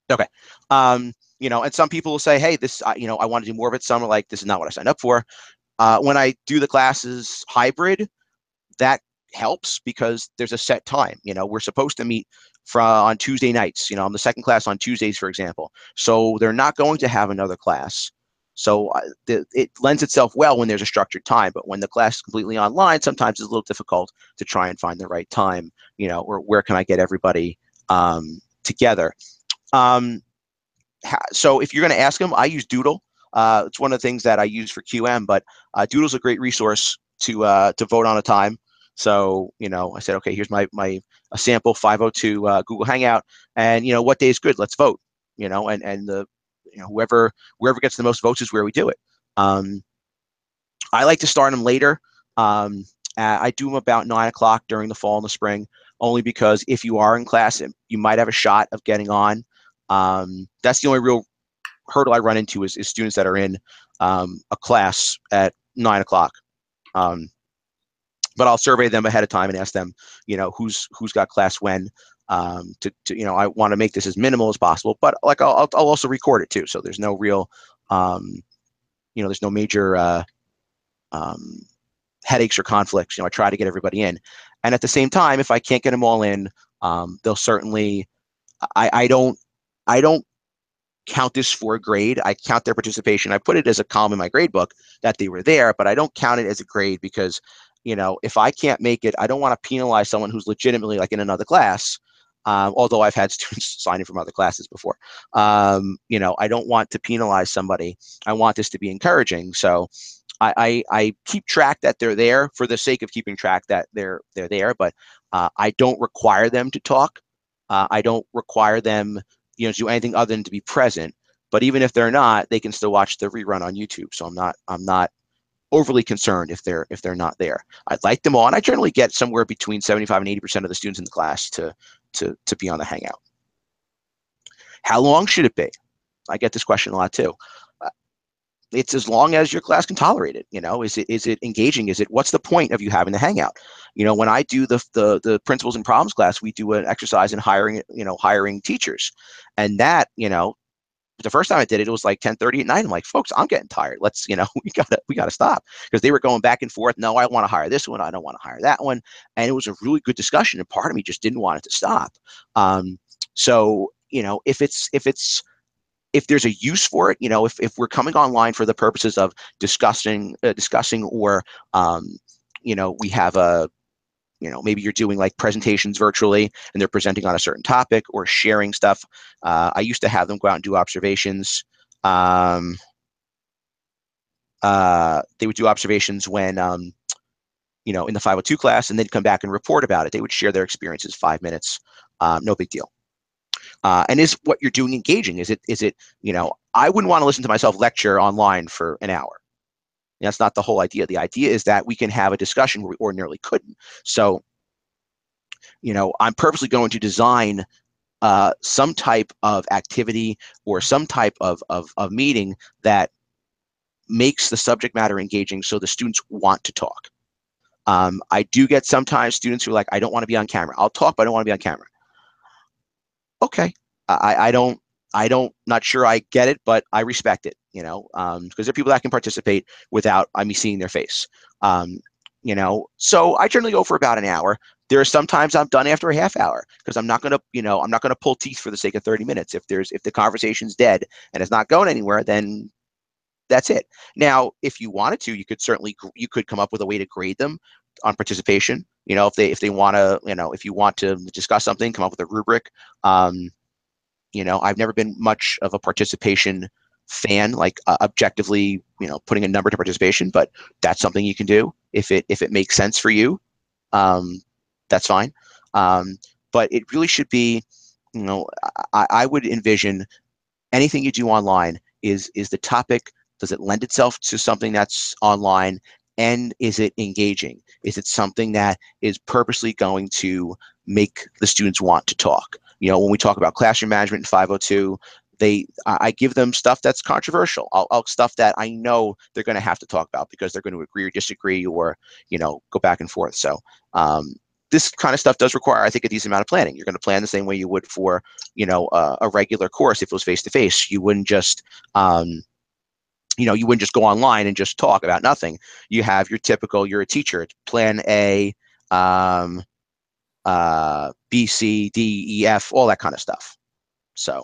Okay. And some people will say, hey, this, I want to do more of it. Some are like, this is not what I signed up for. When I do the classes hybrid, that helps because there's a set time. We're supposed to meet on Tuesday nights. I'm the second class on Tuesdays, for example. So they're not going to have another class. So it lends itself well when there's a structured time. But when the class is completely online, sometimes it's a little difficult to try and find the right time, or where can I get everybody together. So if you're going to ask them, I use Doodle. It's one of the things that I use for QM, but Doodle's a great resource to vote on a time. So, I said, okay, here's a sample 502 Google Hangout, and what day is good? Let's vote. And the whoever gets the most votes is where we do it. I like to start them later. I do them about 9 o'clock during the fall and the spring, only because if you are in class, you might have a shot of getting on. That's the only real hurdle I run into is students that are in a class at 9 o'clock. But I'll survey them ahead of time and ask them, who's got class when. I want to make this as minimal as possible, but like I'll also record it too, so there's no real, there's no major headaches or conflicts. I try to get everybody in, and at the same time, if I can't get them all in, they'll certainly. I don't count this for a grade. I count their participation. I put it as a column in my grade book that they were there, but I don't count it as a grade because, if I can't make it, I don't want to penalize someone who's legitimately like in another class. Although I've had students sign in from other classes before. I don't want to penalize somebody. I want this to be encouraging. So I keep track that they're there for the sake of keeping track that they're there, but I don't require them to talk. I don't require them to do anything other than to be present. But even if they're not, they can still watch the rerun on YouTube. So I'm not overly concerned if they're not there. I'd like them all, and I generally get somewhere between 75 and 80% of the students in the class to be on the Hangout. How long should it be? I get this question a lot too. It's as long as your class can tolerate it. Is it engaging? What's the point of you having the Hangout? When I do the principles and problems class, we do an exercise in hiring teachers, and that the first time I did it, it was like 10:30 at night. I'm like, folks, I'm getting tired. Let's we gotta stop, because they were going back and forth. No, I want to hire this one. I don't want to hire that one. And it was a really good discussion, and part of me just didn't want it to stop. So if there's a use for it, if we're coming online for the purposes of discussing, or, we have maybe you're doing like presentations virtually and they're presenting on a certain topic or sharing stuff. I used to have them go out and do observations. They would do observations when, in the 502 class, and they'd come back and report about it. They would share their experiences, 5 minutes, no big deal. And is what you're doing engaging? Is it, I wouldn't want to listen to myself lecture online for an hour. That's not the whole idea. The idea is that we can have a discussion where we ordinarily couldn't. So, I'm purposely going to design some type of activity or some type of meeting that makes the subject matter engaging so the students want to talk. I do get sometimes students who are like, I don't want to be on camera. I'll talk, but I don't want to be on camera. Okay, not sure I get it, but I respect it, because there are people that can participate without me seeing their face. So I generally go for about an hour. There are sometimes I'm done after a half hour, because I'm not gonna pull teeth for the sake of 30 minutes. If the conversation's dead and it's not going anywhere, then that's it. Now, if you wanted to, you could come up with a way to grade them on participation. If they want to, if you want to discuss something, come up with a rubric. I've never been much of a participation fan, like objectively, putting a number to participation, but that's something you can do if it makes sense for you. That's fine. But it really should be, I would envision anything you do online is the topic. Does it lend itself to something that's online? And is it engaging? Is it something that is purposely going to make the students want to talk? When we talk about classroom management in 502, I give them stuff that's controversial. I'll stuff that I know they're going to have to talk about because they're going to agree or disagree or, go back and forth. So this kind of stuff does require, I think, a decent amount of planning. You're going to plan the same way you would for, a regular course. If it was face to face, you wouldn't just, you wouldn't just go online and just talk about nothing. You have your typical, you're a teacher, plan A, B, C, D, E, F, all that kind of stuff. So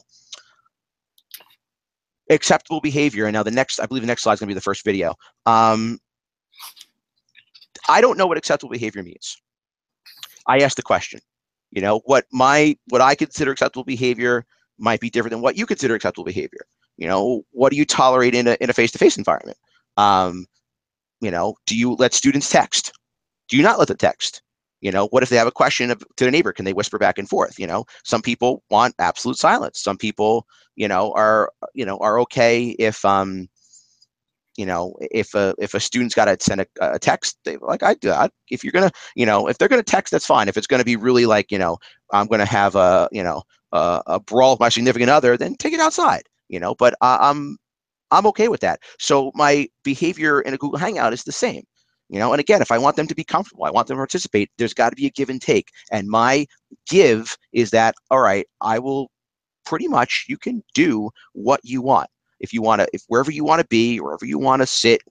acceptable behavior. And now I believe the next slide is going to be the first video. I don't know what acceptable behavior means. I asked the question, what I consider acceptable behavior might be different than what you consider acceptable behavior. What do you tolerate in a face-to-face environment? Do you let students text? Do you not let them text? What if they have a question to the neighbor? Can they whisper back and forth? Some people want absolute silence. Some people, are okay if if a student's got to send a text, they like I do. If you're gonna, if they're gonna text, that's fine. If it's gonna be really like, I'm gonna have a brawl with my significant other, then take it outside. But I'm okay with that. So my behavior in a Google Hangout is the same. And again, if I want them to be comfortable, I want them to participate, there's got to be a give and take. And my give is that, all right, I will pretty much, you can do what you want. If you want to, if wherever you want to be, wherever you want to sit,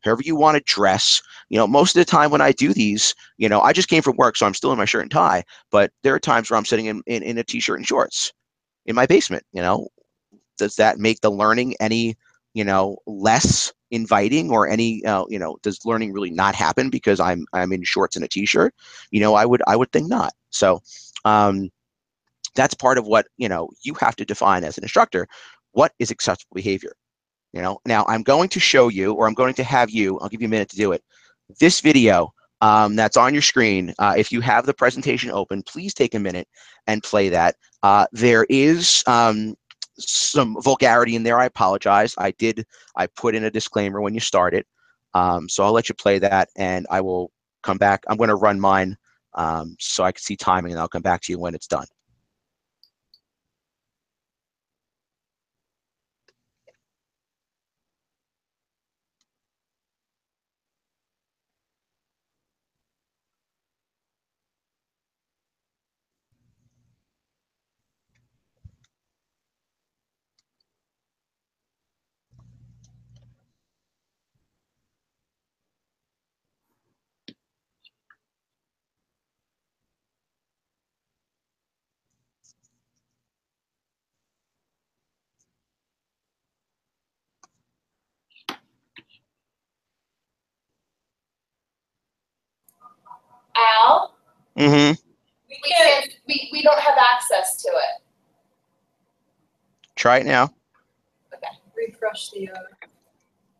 however you want to dress, most of the time when I do these, I just came from work, so I'm still in my shirt and tie, but there are times where I'm sitting in a t-shirt and shorts in my basement. Does that make the learning any, less inviting, or any, does learning really not happen because I'm in shorts and a t-shirt? I would think not. So, that's part of what, you have to define as an instructor. What is acceptable behavior? Now I'm going to show you, or I'm going to have you, I'll give you a minute to do it. This video that's on your screen, if you have the presentation open, please take a minute and play that. There is some vulgarity in there. I apologize. I put in a disclaimer when you started. So I'll let you play that, and I will come back. I'm going to run mine so I can see timing, and I'll come back to you when it's done. Al? Mm-hmm. We don't have access to it. Try it now. Okay. Refresh the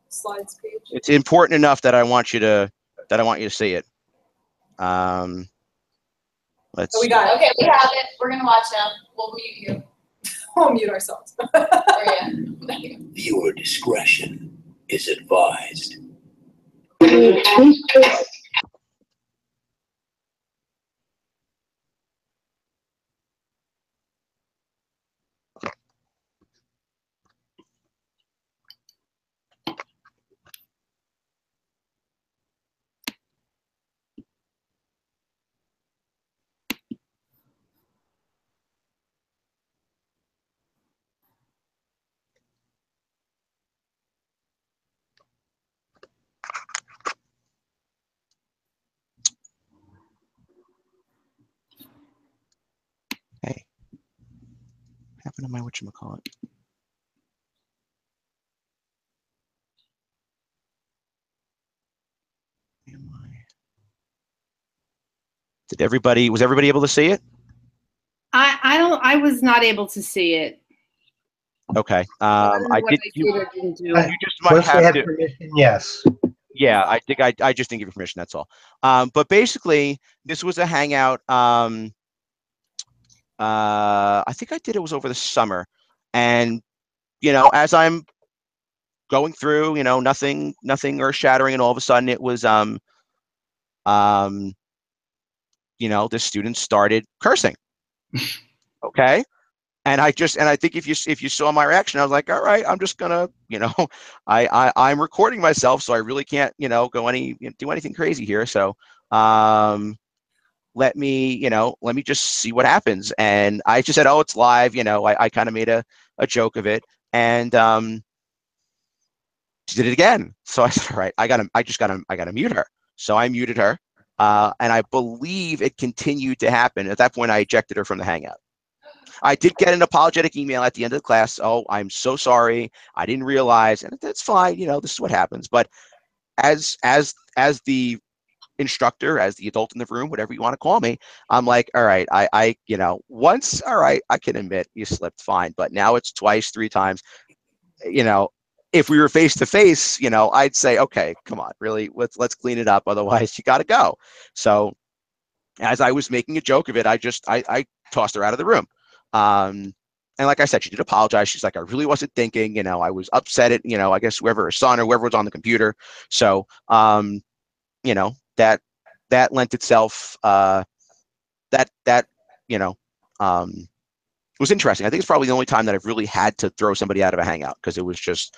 slides page. It's important enough that I want you to see it. Let's. Oh, we got it. Okay, we have it. We're gonna watch now. We'll mute you. We'll mute ourselves. Oh, yeah. Viewer discretion is advised. Hey, what happened to my whatchamacallit? Was everybody able to see it? I was not able to see it. Okay. I did. You just might have to. Permission, yes. Yeah, I think I just didn't give you permission. That's all. But basically, this was a hangout. I think I did it was over the summer, and as I'm going through, nothing earth shattering, and all of a sudden it was the students started cursing. Okay. And I think if you saw my reaction, I was like, all right, I'm just gonna, I'm recording myself, so I really can't, do anything crazy here. So, let me just see what happens. And I just said, oh, it's live. I kind of made a joke of it, and she did it again. So I said, all right, I gotta mute her. So I muted her, and I believe it continued to happen. At that point, I ejected her from the Hangout. I did get an apologetic email at the end of the class. Oh, I'm so sorry. I didn't realize, and that's fine. This is what happens. But as the instructor, as the adult in the room, whatever you want to call me, I'm like, all right, I once, all right, I can admit you slipped, fine. But now it's twice, 3 times. If we were face to face, I'd say, okay, come on, really, let's clean it up. Otherwise, you got to go. So as I was making a joke of it, I tossed her out of the room. And like I said, she did apologize. She's like, I really wasn't thinking, I was upset at, I guess whoever her son or whoever was on the computer. So, that lent itself, was interesting. I think it's probably the only time that I've really had to throw somebody out of a Hangout, because it was just,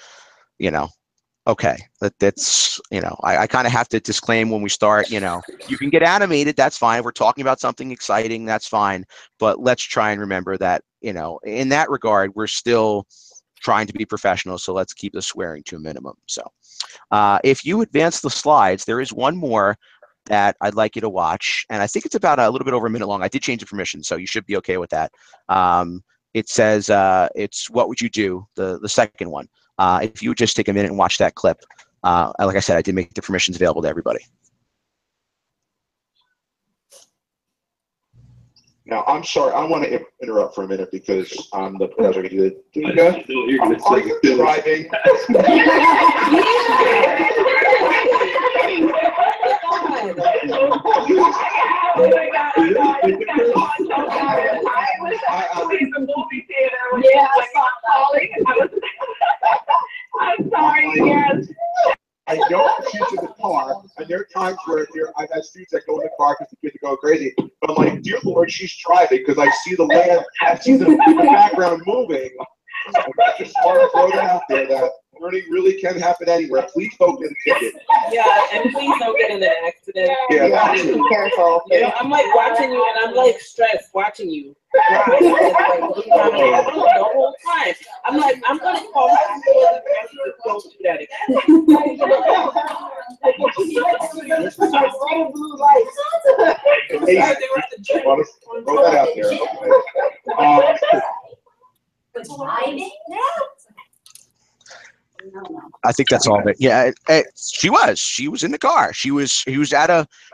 okay, that's, I kind of have to disclaim when we start, you can get animated, that's fine. We're talking about something exciting, that's fine. But let's try and remember that, in that regard, we're still trying to be professional. So let's keep the swearing to a minimum. So if you advance the slides, there is one more that I'd like you to watch. And I think it's about a little bit over a minute long. I did change the permission, so you should be okay with that. It says, it's what would you do, the second one. If you would just take a minute and watch that clip. Like I said, I did make the permissions available to everybody. Now, I'm sorry, I want to interrupt for a minute because I'm the professor. Are you driving? I'm sorry, yes. I know the students in the car, and there are times where I've had students that go in the car because the kids are going crazy. But I'm like, dear Lord, she's driving because I see the land, I see the background moving. I just want to throw that out there that learning really can happen anywhere. Please don't get a ticket. Yeah, and please don't get in an accident. Yeah, be careful. I'm like watching you, and I'm like stressed watching you. The whole time. I'm like, I'm gonna call her. Don't do that again. Hey, throw that out there. I think that's all of it. Yeah, she was in the car. She was at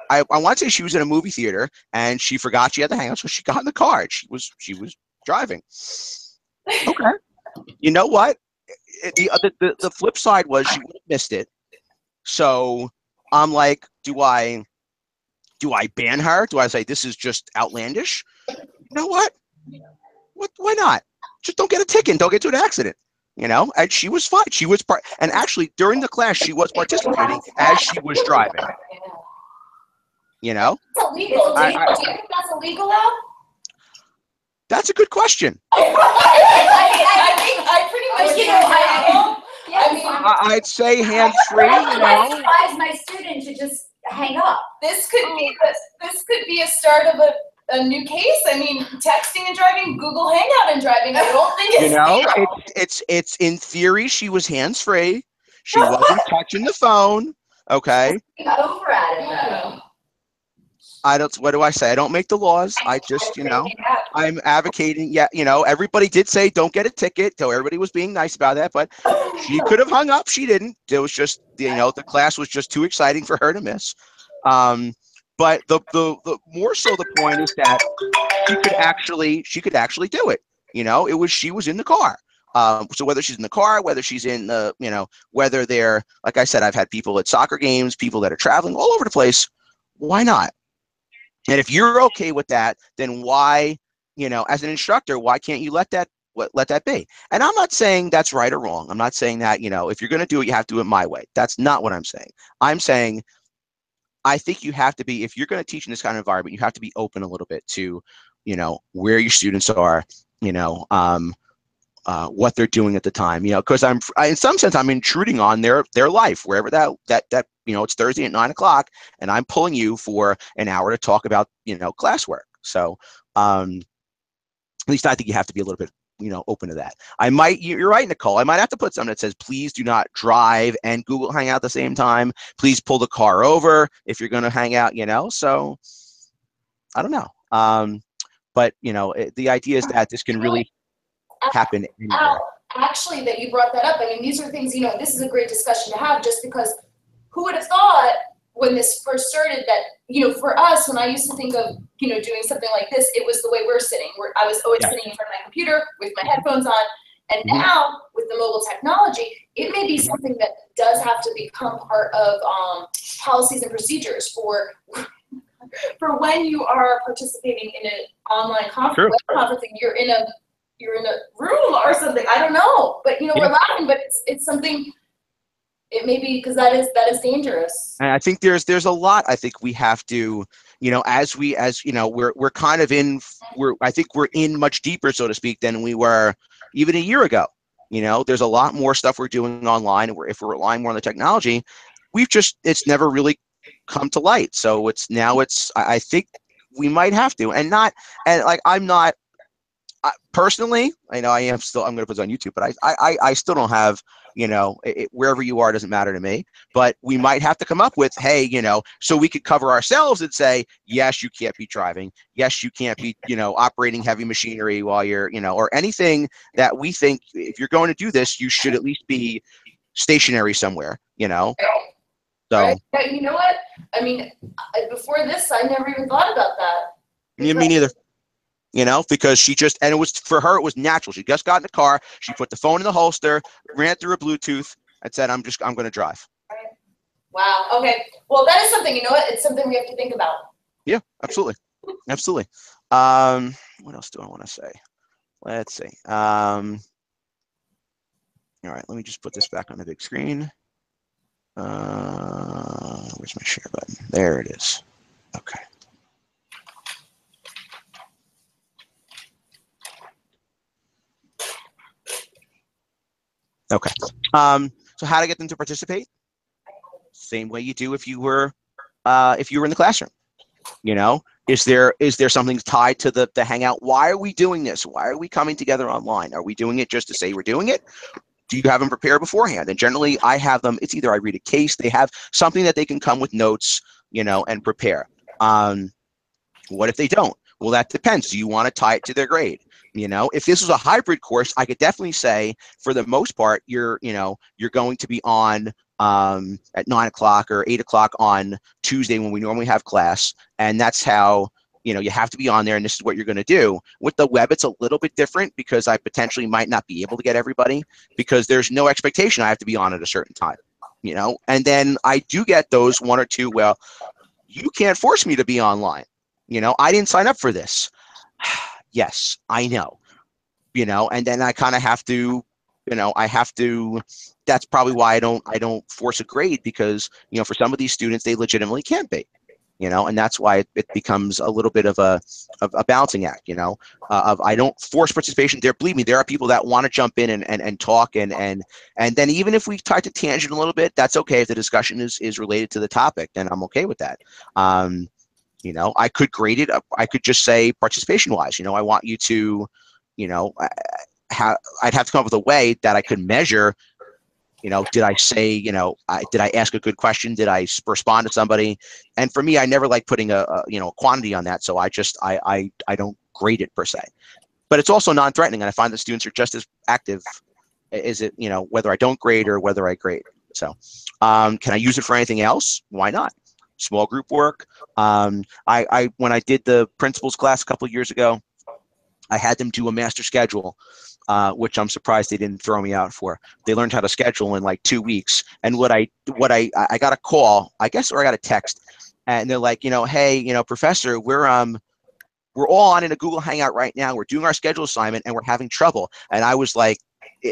I want to say she was in a movie theater, and she forgot she had the Hangout, so she got in the car and she was driving. Okay. You know what? The flip side was she would have missed it. So I'm like, do I ban her? Do I say this is just outlandish? You know what? Why not? Just don't get a ticket. Don't get into an accident. And she was fine. She was and actually during the class she was participating as she was driving. It's illegal. Do you think that's illegal now? That's a good question. I pretty much I'd say hands-free. I advise my student to just hang up. This could be a start of a new case. I mean, texting and driving, Google Hangout and driving. I don't think it's in theory she was hands-free. She wasn't touching the phone. Okay. You got over at it. What do I say? I don't make the laws. I just, I'm advocating. Yeah, everybody did say don't get a ticket. So everybody was being nice about that, but she could have hung up. She didn't. It was just, the class was just too exciting for her to miss. But the more so the point is that she could actually do it. She was in the car. So whether she's in the car, whether she's in the, whether they're, like I said, I've had people at soccer games, people that are traveling all over the place. Why not? And if you're okay with that, then why, as an instructor, why can't you let that be? And I'm not saying that's right or wrong. I'm not saying that, if you're going to do it, you have to do it my way. That's not what I'm saying. I'm saying, I think you have to be, if you're going to teach in this kind of environment, you have to be open a little bit to, where your students are, what they're doing at the time, because in some sense, I'm intruding on their life, wherever that it's Thursday at 9 o'clock and I'm pulling you for an hour to talk about, classwork. So, at least I think you have to be a little bit, open to that. You're right, Nicole. I might have to put something that says, please do not drive and Google Hangout at the same time. Please pull the car over if you're going to hang out, so I don't know. But, the idea is that this can really happen anywhere. Actually, that you brought that up. I mean, these are things, this is a great discussion to have, just because who would have thought when this first started that, for us, when I used to think of, doing something like this, it was the way we're sitting. I was always sitting in front of my computer with my headphones on. And now with the mobile technology, it may be something that does have to become part of policies and procedures for when you are participating in an online conference, conferencing, you're in a room or something. I don't know, but we're laughing, but it's something. It may be, because that is dangerous. And I think there's a lot. I think we have to, we're kind of I think we're in much deeper, so to speak, than we were even a year ago. There's a lot more stuff we're doing online, and if we're relying more on the technology, it's never really come to light. So I think we might have to, I'm not. Personally, I know I'm going to put it on YouTube, but I still don't have, wherever you are doesn't matter to me, but we might have to come up with, hey, so we could cover ourselves and say, yes, you can't be driving. Yes, you can't be, operating heavy machinery while you're, or anything that we think, if you're going to do this, you should at least be stationary somewhere, So. Right. Yeah, you know what? I mean, before this, I never even thought about that. Me neither. Because and it was, for her, it was natural. She just got in the car. She put the phone in the holster, ran through a Bluetooth, and said, I'm going to drive. Right. Wow. Okay. Well, that is something, it's something we have to think about. Yeah, absolutely. Absolutely. What else do I want to say? Let's see. All right, let me just put this back on the big screen. Where's my share button? There it is. Okay. Okay. So how to get them to participate? Same way you do if you were in the classroom. Is there something tied to the Hangout? Why are we doing this? Why are we coming together online? Are we doing it just to say we're doing it? Do you have them prepared beforehand? And generally, I have them. It's either I read a case, they have something that they can come with notes, and prepare. What if they don't? Well, that depends. Do you want to tie it to their grade? If this was a hybrid course, I could definitely say, for the most part, you're going to be on at 9 o'clock or 8 o'clock on Tuesday when we normally have class, and that's how you have to be on there, and this is what you're going to do. With the web, it's a little bit different because I potentially might not be able to get everybody, because there's no expectation I have to be on at a certain time. And then I do get those one or two. Well, you can't force me to be online. I didn't sign up for this. Yes, I know, and then I kind of have to, that's probably why I don't force a grade, because, for some of these students, they legitimately can't be, and that's why it becomes a little bit of a balancing act, of I don't force participation. Believe me, there are people that want to jump in and talk, and then even if we try to tangent a little bit, that's okay. If the discussion is related to the topic, then I'm okay with that. I could grade it up. I could just say participation wise, I want you to, I'd have to come up with a way that I could measure, did I say, did I ask a good question? Did I respond to somebody? And for me, I never like putting a quantity on that. So I don't grade it per se, but it's also non-threatening. And I find that students are just as active as it, whether I don't grade or whether I grade. So can I use it for anything else? Why not? Small group work. When I did the principals class a couple of years ago, I had them do a master schedule, which I'm surprised they didn't throw me out for. They learned how to schedule in like 2 weeks. And I got a call, I guess, or I got a text, and they're like, hey, professor, we're all on in a Google Hangout right now. We're doing our schedule assignment and we're having trouble. And I was like,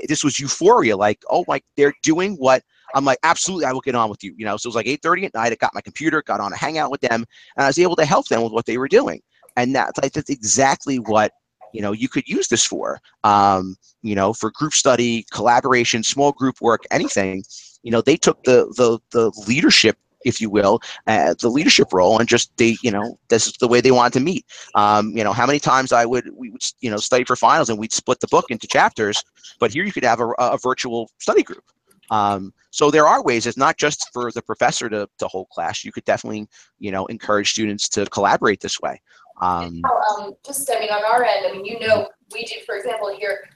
this was euphoria. Like, oh my, they're doing what. I'm like, absolutely, I will get on with you. So it was like 8:30 at night. I got my computer, got on a Hangout with them, and I was able to help them with what they were doing. And that's exactly what, you could use this for, for group study, collaboration, small group work, anything. They took the leadership if you will, the leadership role, and just this is the way they wanted to meet. How many times we would study for finals and we'd split the book into chapters, but here you could have a virtual study group. So there are ways. It's not just for the professor to hold class. You could definitely encourage students to collaborate this way. Just on our end, we do, for example, here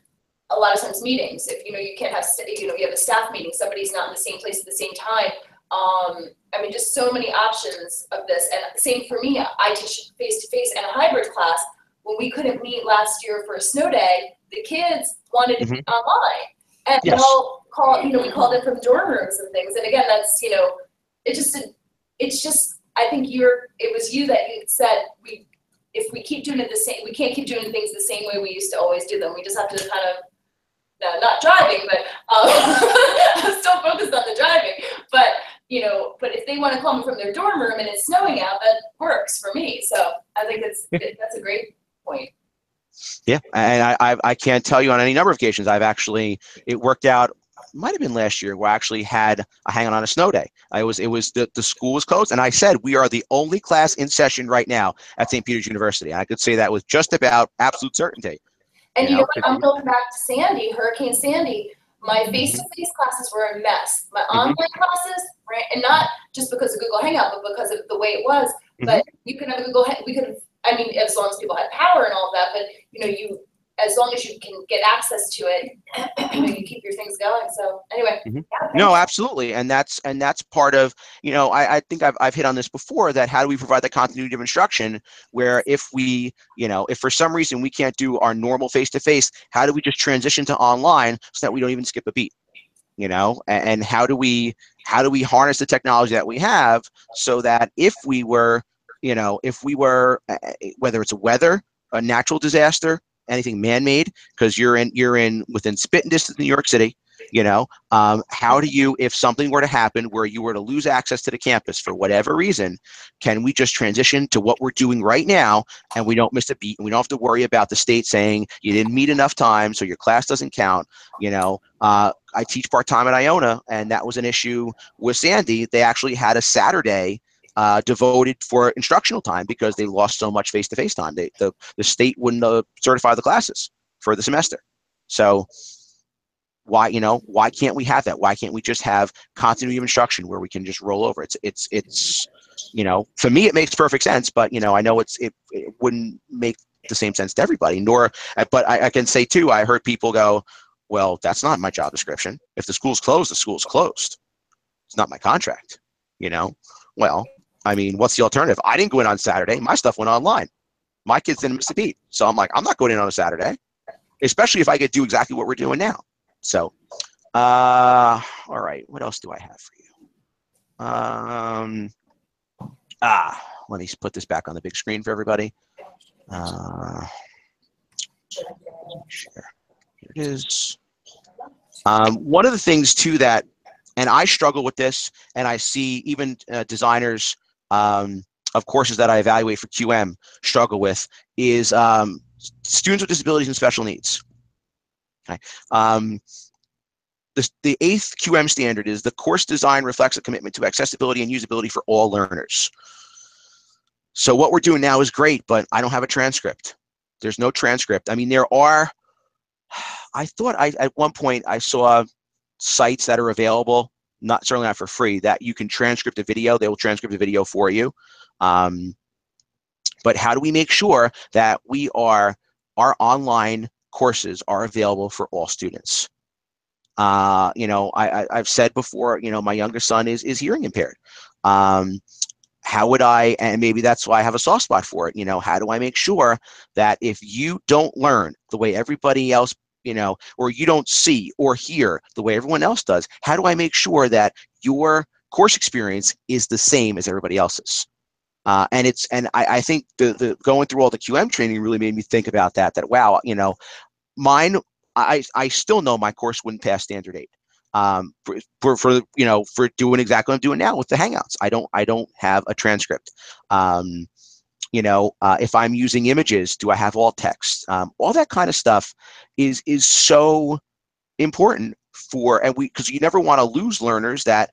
a lot of times meetings. If you can't have you have a staff meeting, somebody's not in the same place at the same time. Just so many options of this. And same for me. I teach face-to-face and a hybrid class. When we couldn't meet last year for a snow day, the kids wanted to be online, and Yes. we called in from dorm rooms and things. And again, that's it's just I think it was you that you said if we keep doing it the same, we can't keep doing things the same way we used to always do them. We just have to kind of not driving, but I'm still focused on the driving. But but if they want to come from their dorm room and it's snowing out, that works for me. So I think that's a great point. Yeah, and I can't tell you on any number of occasions it worked out. Might have been last year where I actually had a hang on a snow day. It was the school was closed, and I said we are the only class in session right now at St. Peter's University. I could say that with just about absolute certainty. And I'm going back to Sandy, Hurricane Sandy. My face-to-face classes were a mess. My online classes, and not just because of Google Hangout, but because of the way it was. But you could have as long as people had power and all of that, but as long as you can get access to it, you keep your things going. So anyway. No, absolutely. And that's part of, I think I've hit on this before, that how do we provide the continuity of instruction where if if for some reason we can't do our normal face-to-face, how do we just transition to online so that we don't even skip a beat? And how do we harness the technology that we have so that if we were, whether it's a natural disaster, anything man-made, because you're in within spitting distance in New York City, how do you, if something were to happen where you were to lose access to the campus for whatever reason, can we just transition to what we're doing right now and we don't miss a beat and we don't have to worry about the state saying you didn't meet enough time so your class doesn't count? I teach part-time at Iona, and that was an issue with Sandy. They actually had a Saturday devoted for instructional time because they lost so much face-to-face time. The state wouldn't certify the classes for the semester. So why can't we have that? Why can't we just have continuity of instruction where we can just roll over? It's for me it makes perfect sense, but I know it wouldn't make the same sense to everybody. But I can say too, I heard people go, well, that's not my job description. If the school's closed, the school's closed. It's not my contract. Well, what's the alternative? I didn't go in on Saturday. My stuff went online. My kids didn't miss a beat. So I'm like, I'm not going in on a Saturday, especially if I could do exactly what we're doing now. So, all right. What else do I have for you? Let me put this back on the big screen for everybody. Share. Here it is. One of the things too that, and I struggle with this, and I see even designers of courses that I evaluate for QM struggle with, is students with disabilities and special needs. Okay. The 8th QM standard is the course design reflects a commitment to accessibility and usability for all learners. So what we're doing now is great, but I don't have a transcript. There's no transcript. There are, I thought at one point I saw sites that are available, certainly not for free, that you can transcript a video. They will transcript a video for you. But how do we make sure that our online courses are available for all students? I've said before, my youngest son is hearing impaired. How would I, and maybe that's why I have a soft spot for it, how do I make sure that if you don't learn the way everybody else, or you don't see or hear the way everyone else does, how do I make sure that your course experience is the same as everybody else's? And I think the going through all the QM training really made me think about that wow, mine, I still know my course wouldn't pass standard 8 for doing exactly what I'm doing now with the Hangouts. I don't have a transcript. If I'm using images, do I have all text? All that kind of stuff is so important because you never want to lose learners that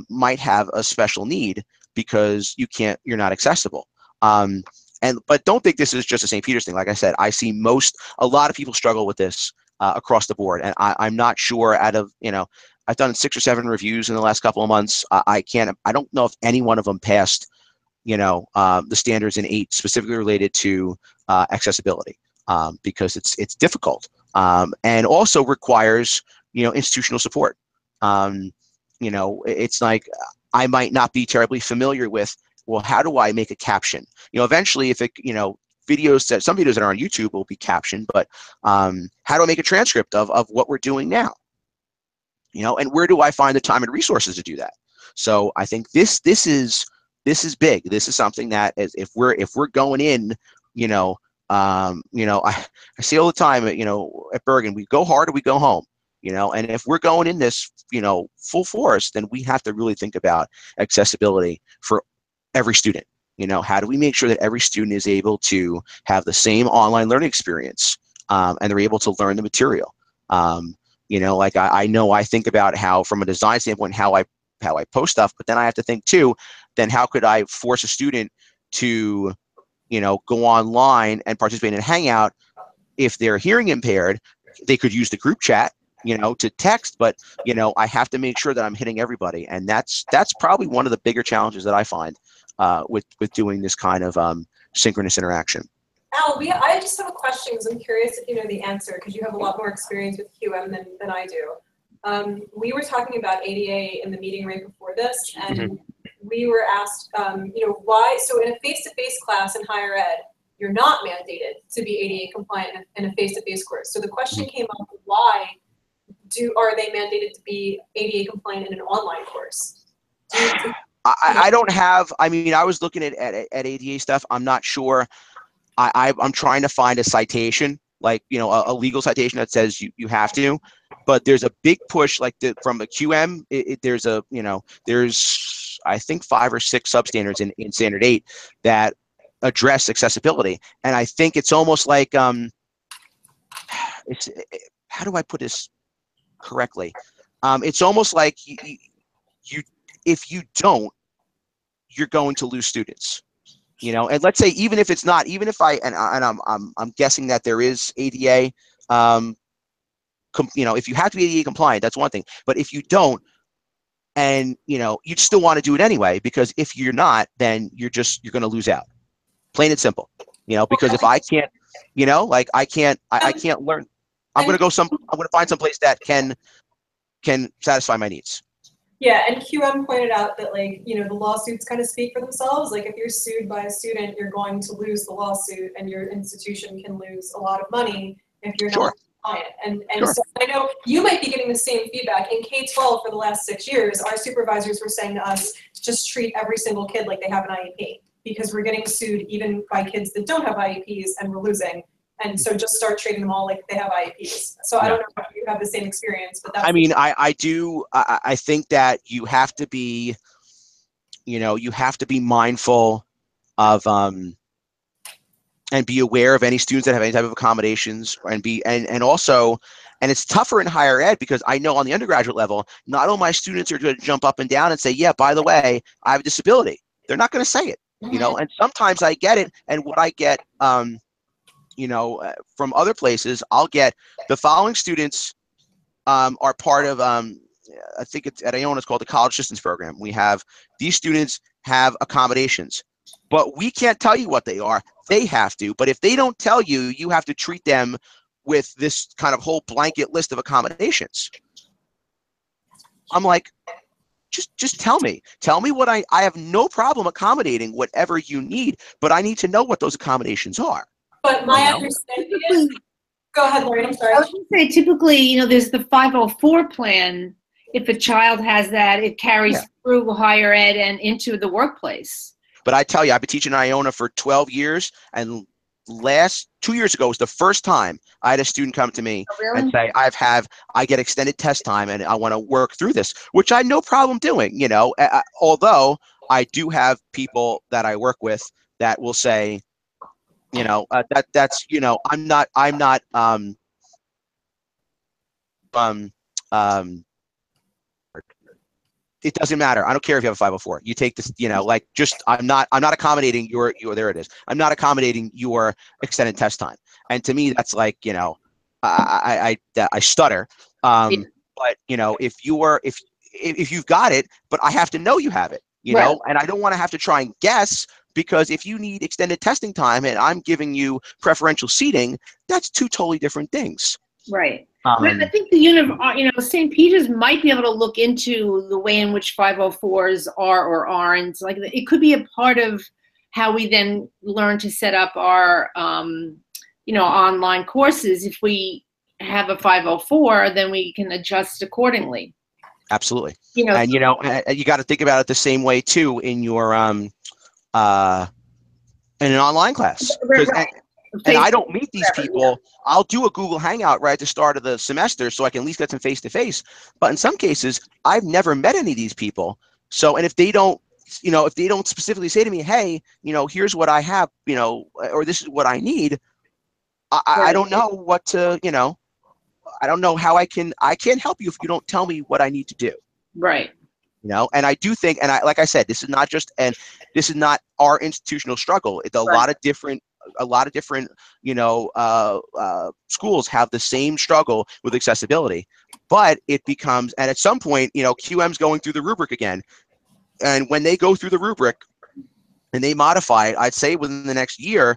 might have a special need because you're not accessible. But don't think this is just a St. Peter's thing. Like I said, I see a lot of people struggle with this across the board, and I'm not sure I've done 6 or 7 reviews in the last couple of months. I don't know if any one of them passed, the standards in 8 specifically related to accessibility, because it's difficult, and also requires, institutional support. It's like I might not be terribly familiar with, well, how do I make a caption? Eventually, if some videos that are on YouTube will be captioned, but how do I make a transcript of what we're doing now? And where do I find the time and resources to do that? So I think this is big. This is something that if we're going in, I see all the time, at Bergen, we go hard or we go home. And if we're going in this, full force, then we have to really think about accessibility for every student. How do we make sure that every student is able to have the same online learning experience, and they're able to learn the material? Like I know I think about how, from a design standpoint, how I post stuff, but then I have to think too, then how could I force a student to, go online and participate in a Hangout? If they're hearing impaired, they could use the group chat, to text, but, I have to make sure that I'm hitting everybody. And that's probably one of the bigger challenges that I find with doing this kind of synchronous interaction. Al, I just have a question because I'm curious if you know the answer, because you have a lot more experience with QM than I do. We were talking about ADA in the meeting right before this, and we were asked, why, so in a face-to-face class in higher ed, you're not mandated to be ADA compliant in a face-to-face course. So the question came up, why are they mandated to be ADA compliant in an online course? I don't have, I was looking at ADA stuff. I'm not sure. I'm trying to find a citation, like, a legal citation that says you have to, but there's a big push, like from a QM, there's, I think, 5 or 6 substandards in Standard 8 that address accessibility. And I think it's almost like, how do I put this correctly? It's almost like if you don't, you're going to lose students. And let's say even if I'm guessing that there is ADA, if you have to be ADA compliant, that's one thing. But if you don't, and you'd still want to do it anyway, because if you're not, then you're going to lose out. Plain and simple. Because if I can't, I can't learn. I'm going to find some place that can satisfy my needs. Yeah, and QM pointed out that, the lawsuits kind of speak for themselves. Like, if you're sued by a student, you're going to lose the lawsuit, and your institution can lose a lot of money if you're not compliant. And so I know you might be getting the same feedback. In K-12 for the last 6 years, our supervisors were saying to us, just treat every single kid like they have an IEP, because we're getting sued even by kids that don't have IEPs, and we're losing. And so just start treating them all like they have IEPs. So I don't know if you have the same experience, but that's I do. I think that you have to be, mindful of, and be aware of any students that have any type of accommodations, and also, and it's tougher in higher ed, because I know on the undergraduate level, not all my students are going to jump up and down and say, yeah, by the way, I have a disability. They're not going to say it, and sometimes I get it. And what I get, from other places, I'll get the following students are part of, I think it's at Iona, it's called the College Assistance Program. We have, these students have accommodations, but we can't tell you what they are. They have to. But if they don't tell you, you have to treat them with this kind of whole blanket list of accommodations. I'm like, just tell me. Tell me what I have no problem accommodating whatever you need, but I need to know what those accommodations are. But my understanding is, go ahead, Lauren, I'm sorry. I was going to say, typically, there's the 504 plan. If a child has that, it carries through higher ed and into the workplace. But I tell you, I've been teaching Iona for 12 years, and 2 years ago was the first time I had a student come to me and say, I get extended test time and I want to work through this, which I had no problem doing, although I do have people that I work with that will say, that's, I'm not it doesn't matter. I don't care if you have a 504. You take this, like just I'm not accommodating your there it is. I'm not accommodating your extended test time. And to me, that's like, I stutter. But if you've got it, but I have to know you have it, Right. and I don't want to have to try and guess, because if you need extended testing time and I'm giving you preferential seating, that's two totally different things. Right. I think the St. Peter's might be able to look into the way in which 504s are or aren't. Like, it could be a part of how we then learn to set up our, online courses. If we have a 504, then we can adjust accordingly. Absolutely. And you got to think about it the same way too in your in an online class. Right. And I don't meet these people. I'll do a Google Hangout right at the start of the semester so I can at least get some face-to-face. But in some cases, I've never met any of these people. So, and if they don't specifically say to me, hey, here's what I have, or this is what I need, I don't know what to, I don't know how I can't help you if you don't tell me what I need to do. Right. And I do think, and like I said, this is not our institutional struggle. It's a lot of different, schools have the same struggle with accessibility, but it becomes, and at some point, QM's going through the rubric again. And when they go through the rubric and they modify it, I'd say within the next year,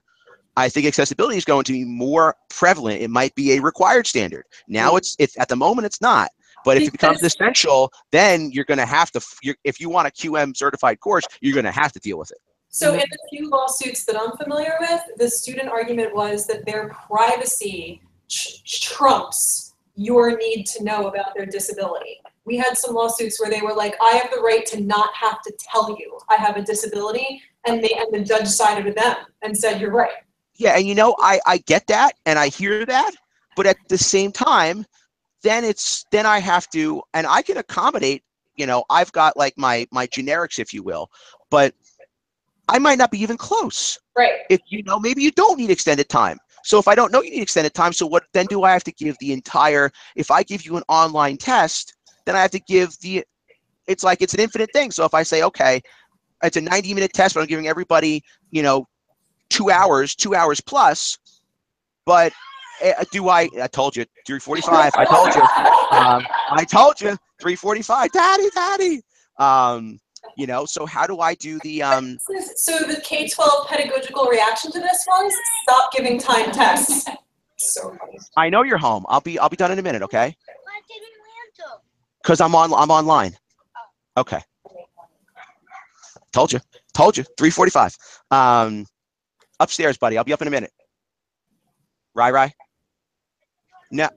I think accessibility is going to be more prevalent. It might be a required standard. Now it's at the moment it's not. But if it becomes essential, then you're going to have to, if you want a QM certified course, you're going to have to deal with it. So in the few lawsuits that I'm familiar with, the student argument was that their privacy trumps your need to know about their disability. We had some lawsuits where they were like, I have the right to not have to tell you I have a disability, and the judge sided with them and said, you're right. Yeah, and I get that and I hear that, but at the same time, then I have to, and I can accommodate, I've got like my generics, if you will, but I might not be even close. Right. If maybe you don't need extended time. So if I don't know you need extended time, so what then do I have to give the entire, if I give you an online test, then I have to give it's like it's an infinite thing. So if I say, okay, it's a 90-minute test, but I'm giving everybody, 2 hours plus, but I told you 3:45. I told you 3:45. Daddy. So how do I do the So the K-12 pedagogical reaction to this was stop giving time tests. So funny. I know you're home. I'll be done in a minute, okay? Because I'm online. Okay. Told you. 3:45. Upstairs, buddy. I'll be up in a minute. Rai. No.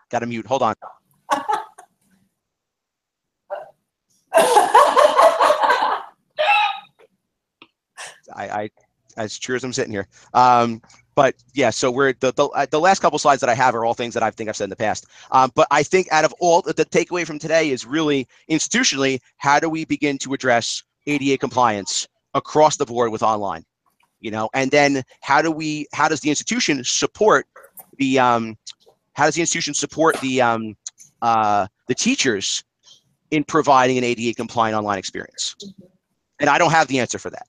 Gotta mute. Hold on. I as true as I'm sitting here. But yeah, so we're the last couple slides that I have are all things that I think I've said in the past. But I think out of all the takeaway from today is really institutionally, how do we begin to address ADA compliance across the board with online? And then how does the institution support the teachers in providing an ADA compliant online experience? And I don't have the answer for that,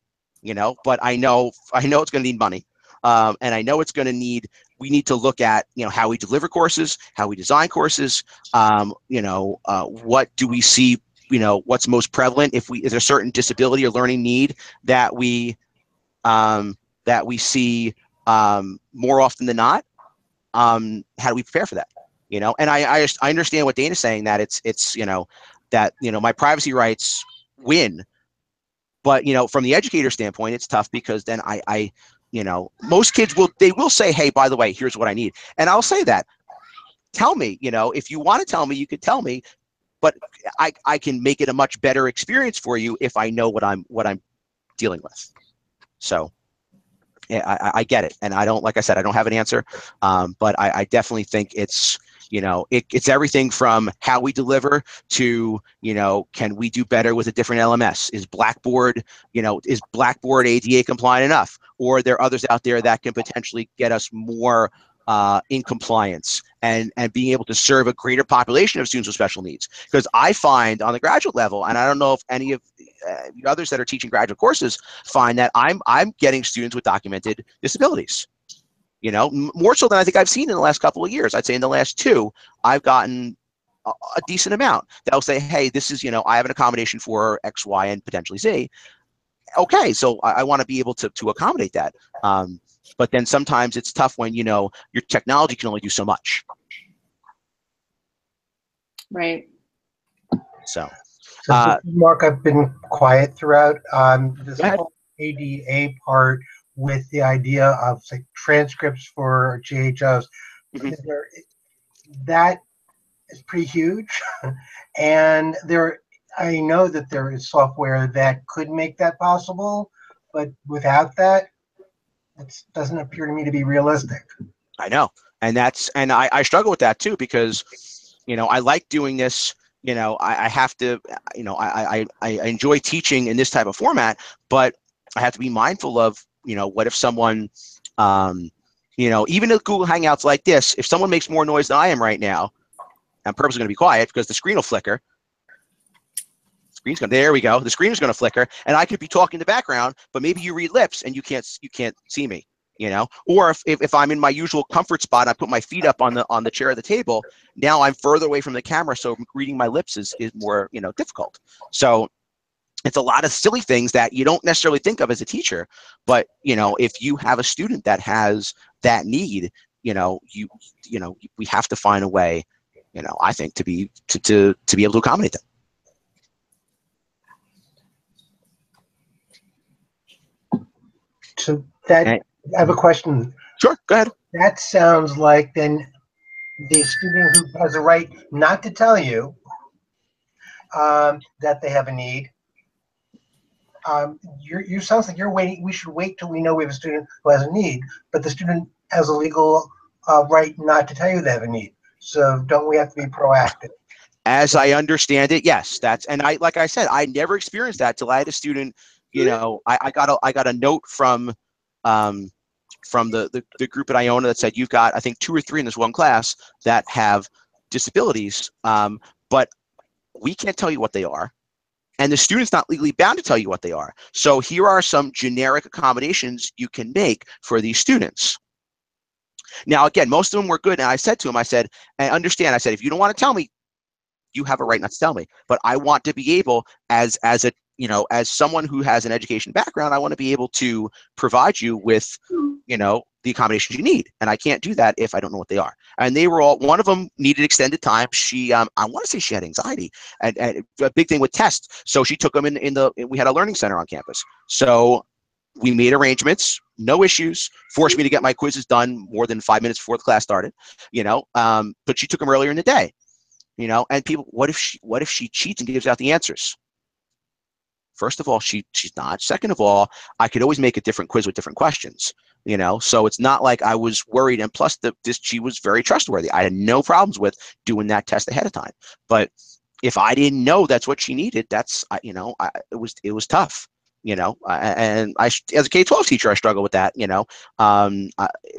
but I know it's going to need money. And I know we need to look at, how we deliver courses, how we design courses, what do we see, what's most prevalent, is there a certain disability or learning need that we see more often than not. How do we prepare for that? And I understand what Dana's saying, that it's that my privacy rights win, but from the educator standpoint, it's tough, because then I most kids will say, hey, by the way, here's what I need, and I'll say that. Tell me, if you want to tell me, you could tell me, but I can make it a much better experience for you if I know what I'm dealing with. So yeah, I get it, and I don't, like I said, I don't have an answer, but I definitely think it's it's everything from how we deliver to can we do better with a different LMS? Is Blackboard ADA compliant enough, or are there others out there that can potentially get us more in compliance? and being able to serve a greater population of students with special needs. Because I find on the graduate level, and I don't know if any of the others that are teaching graduate courses find that I'm getting students with documented disabilities. You know, more so than I think I've seen in the last couple of years. I'd say in the last 2, I've gotten a decent amount. They'll say, hey, this is, you know, I have an accommodation for X, Y, and potentially Z. Okay, so I want to be able to accommodate that. But then sometimes it's tough when, you know, your technology can only do so much. Right. So Mark, I've been quiet throughout this whole ADA part with the idea of like transcripts for GHOs. That is pretty huge, and I know that there is software that could make that possible, but without that, it doesn't appear to me to be realistic. I know, and I struggle with that too, because, you know, I like doing this. You know, I have to, you know, I enjoy teaching in this type of format, but I have to be mindful of, you know, what if someone, you know, even at Google Hangouts like this, if someone makes more noise than I am right now, I'm purposely going to be quiet because the screen will flicker. There we go. The screen is going to flicker, and I could be talking in the background, but maybe you read lips and you can't see me. You know, or if I'm in my usual comfort spot, I put my feet up on the chair at the table. Now I'm further away from the camera, so reading my lips is more, you know, difficult. So it's a lot of silly things that you don't necessarily think of as a teacher, but, you know, if you have a student that has that need, you know, we have to find a way, you know, I think to be able to accommodate them. So that, I have a question. Sure, go ahead. That sounds like then the student who has a right not to tell you that they have a need. You sounds like you're waiting. We should wait till we know we have a student who has a need, but the student has a legal right not to tell you they have a need. So don't we have to be proactive? As I understand it, yes. And like I said, I never experienced that till I had a student. You know, I got a note from the group at Iona that said, you've got, I think, 2 or 3 in this one class that have disabilities, but we can't tell you what they are, and the student's not legally bound to tell you what they are. So here are some generic accommodations you can make for these students. Now, again, most of them were good, and I said to him, I said, I understand, I said, if you don't want to tell me, you have a right not to tell me, but I want to be able, as a, you know, as someone who has an education background, I want to be able to provide you with, you know, the accommodations you need, and I can't do that if I don't know what they are. And they were all, one of them needed extended time. She, I want to say she had anxiety, and a big thing with tests. So she took them we had a learning center on campus. So we made arrangements, no issues, forced me to get my quizzes done more than 5 minutes before the class started, you know, but she took them earlier in the day, you know, and people, what if she cheats and gives out the answers? First of all, she's not. Second of all, I could always make a different quiz with different questions, you know, so it's not like I was worried. And plus, she was very trustworthy. I had no problems with doing that test ahead of time. But if I didn't know that's what she needed, you know, it was tough, you know, and as a K-12 teacher, I struggle with that, you know. At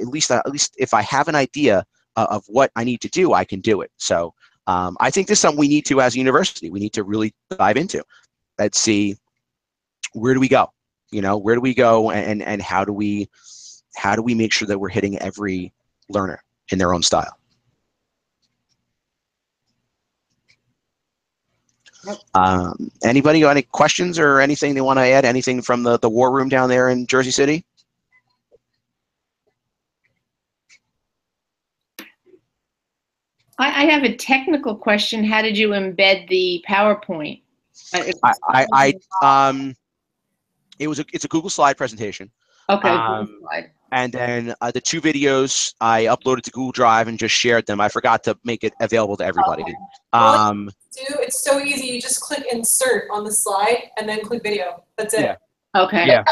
least if I have an idea of what I need to do, I can do it. So I think this is something we need to, as a university, we need to really dive into. Let's see, where do we go? You know, where do we go, and how do we make sure that we're hitting every learner in their own style? Anybody got any questions or anything they want to add? Anything from the war room down there in Jersey City? I have a technical question. How did you embed the PowerPoint? It's a Google slide presentation. Okay. Google slide. And then the 2 videos I uploaded to Google Drive and just shared them. I forgot to make it available to everybody. Okay. It's so easy. You just click insert on the slide and then click video. That's it. Yeah. Okay. Yeah.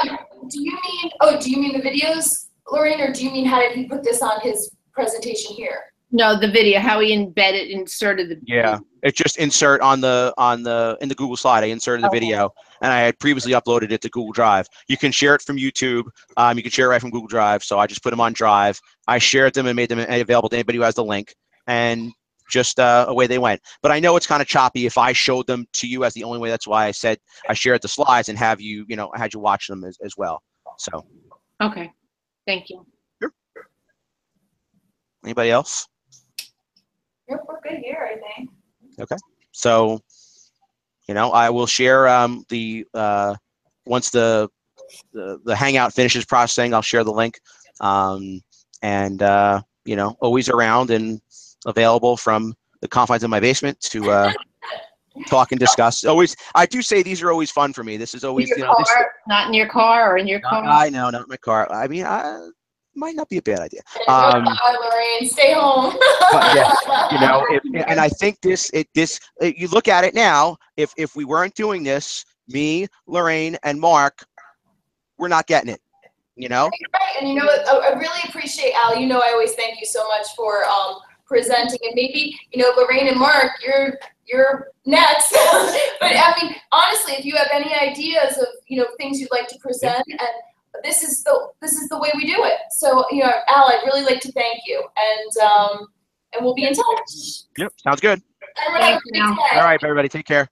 Do you mean the videos, Lorraine, or do you mean how did he put this on his presentation here? No, the video, how he inserted the video. Yeah, it's just insert in the Google slide. I inserted the video, and I had previously uploaded it to Google Drive. You can share it from YouTube. You can share it right from Google Drive. So I just put them on Drive. I shared them and made them available to anybody who has the link. and just away they went. But I know it's kind of choppy if I showed them to you as the only way. That's why I said I shared the slides and have you, I had you watch them as well. So. Okay, thank you. Sure. Anybody else? Yep, we're good here, I think. Okay. So, I will share once the Hangout finishes processing, I'll share the link. Always around and available from the confines of my basement to talk and discuss. Always, I do say these are always fun for me. This is always, Not in your car or in your car? I know, not in my car. I mean, might not be a bad idea. Lorraine, stay home. But yeah, and I think you look at it now, if we weren't doing this, me, Lorraine, and Mark, we're not getting it. Right, and I really appreciate, Al. I always thank you so much for presenting, and maybe Lorraine and Mark, you're next. But I mean, honestly, if you have any ideas of things you'd like to present, and this is the way we do it. So Al, I'd really like to thank you, and we'll be in touch. Yep, sounds good. Everyone have a great day. All right, everybody, take care.